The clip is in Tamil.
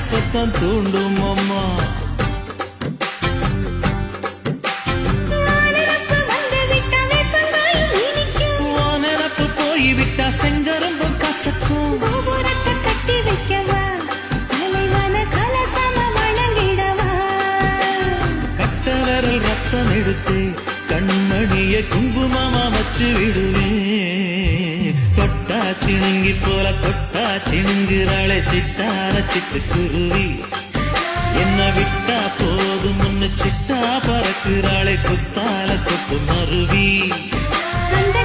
நினப்பத்தான் தூண்டும் அம்மா. வானரப்பு போய்விட்டா செங்கரும்பும் கசக்கும். கட்டி வைக்கவா தலைவன கலசம வணங்கிடவா. கட்ட விரல் ரத்தம் எடுத்து கண்மணிய குங்குமமா வச்சு விடுவேன். தொட்டா சிணுங்கி போல தொட்டா சிணுங்குறாளே சிட்டார சிட்டுக்குருவி. என்ன விட்டா போதும் முன்னு சிட்டா பறக்குறாளே குத்தால கொப்பு மருவி. அந்த